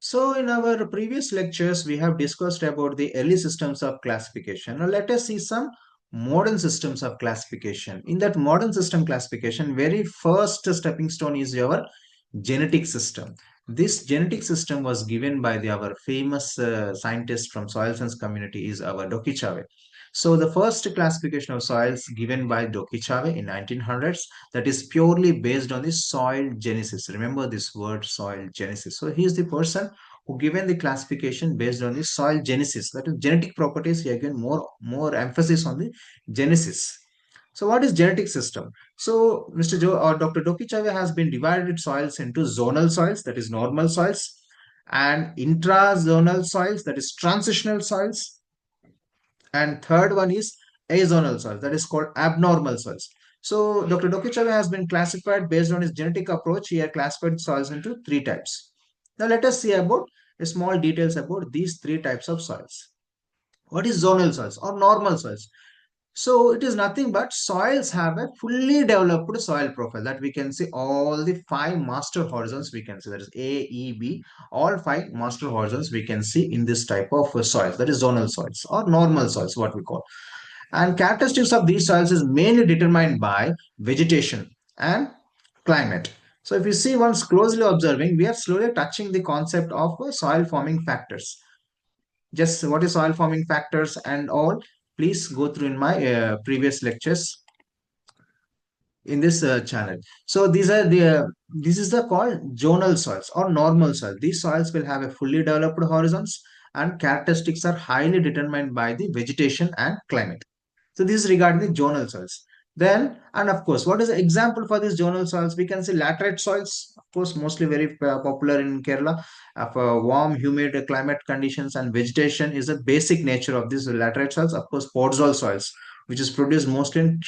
So in our previous lectures, we have discussed about the early systems of classification. Now let us see some modern systems of classification. In that modern system classification, very first stepping stone is your genetic system. This genetic system was given by our famous scientist from soil science community is our Dokuchaev. So the first classification of soils given by Dokuchaev in 1900s, that is purely based on the soil genesis. Remember this word soil genesis. So he is the person who given the classification based on the soil genesis. That is genetic properties. He again more emphasis on the genesis. So what is genetic system? So Mr. Joe or Dr. Dokuchaev has been divided soils into zonal soils, that is normal soils, and intrazonal soils, that is transitional soils, and third one is azonal soils, that is called abnormal soils. So Dr. Dokuchaev has been classified based on his genetic approach. He has classified soils into three types. Now let us see about small details about these three types of soils. What is zonal soils or normal soils? So it is nothing but soils have a fully developed soil profile that we can see all the five master horizons we can see, that is A, E, B, all five master horizons we can see in this type of soils, that is zonal soils or normal soils what we call. And characteristics of these soils is mainly determined by vegetation and climate. So if you see once closely observing, we are slowly touching the concept of soil forming factors. Just what is soil forming factors and all, please go through in my previous lectures in this channel. So these are the this is the called zonal soils or normal soil. These soils will have a fully developed horizons and characteristics are highly determined by the vegetation and climate. So this is regarding the zonal soils. Then, and of course, what is the example for these zonal soils? We can say laterite soils, of course, mostly very popular in Kerala. Of warm, humid climate conditions and vegetation is a basic nature of these laterite soils. Of course, podzol soils, which is produced mostly in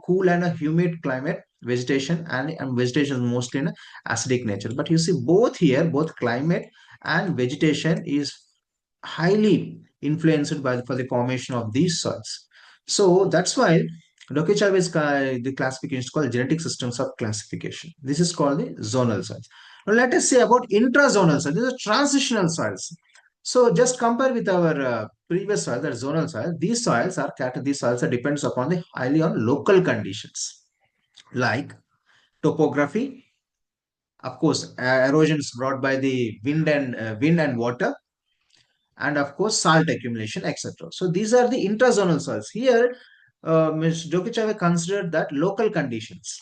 cool and a humid climate, vegetation and vegetation is mostly in acidic nature. But you see, both here, both climate and vegetation is highly influenced by for the formation of these soils. So that's why Dokuchaev is the classification is called genetic systems of classification. This is called the zonal soils. Now let us say about intrazonal soils. These are transitional soils. So just compare with our previous soil, that zonal soil. These soils are depends upon the highly on local conditions like topography, of course, erosions brought by the wind and water, and of course salt accumulation, etc. So these are the intrazonal soils. Here, Ms. Dokuchaev considered that local conditions.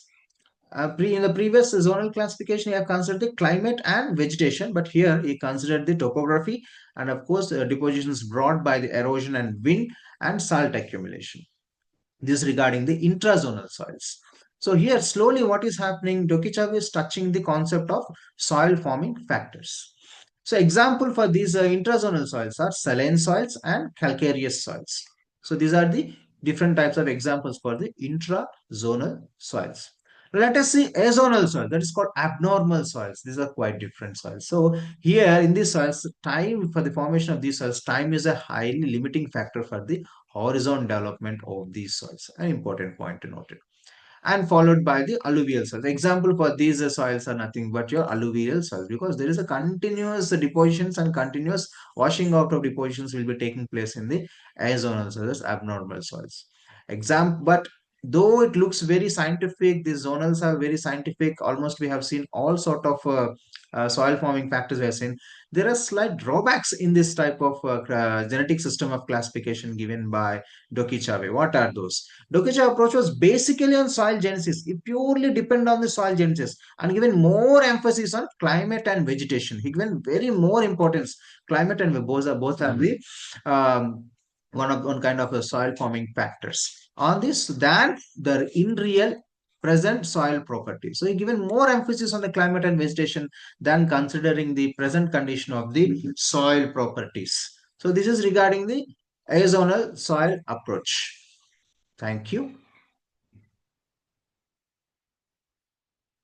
In the previous zonal classification, he have considered the climate and vegetation, but here he considered the topography and of course depositions brought by the erosion and wind and salt accumulation. This regarding the intrazonal soils. So here slowly what is happening, Dokuchaev is touching the concept of soil forming factors. So example for these intrazonal soils are saline soils and calcareous soils. So these are the different types of examples for the intrazonal soils. Let us see azonal soil, that is called abnormal soils. These are quite different soils. So here in these soils, time for the formation of these soils, time is a highly limiting factor for the horizon development of these soils. An important point to note it. And followed by the alluvial soils. Example for these soils are nothing but your alluvial soils, because there is a continuous depositions and continuous washing out of depositions will be taking place in the azonal soils, abnormal soils. But though it looks very scientific, these zonals are very scientific. Almost we have seen all sort of soil forming factors we have seen. There are slight drawbacks in this type of genetic system of classification given by Dokuchaev. What are those? Dokuchaev approach was basically on soil genesis. It purely depend on the soil genesis and given more emphasis on climate and vegetation. He given very more importance. Climate and both are the one kind of a soil forming factors on this than the in real present soil property. So he given more emphasis on the climate and vegetation than considering the present condition of the soil properties. So this is regarding the azonal soil approach. Thank you.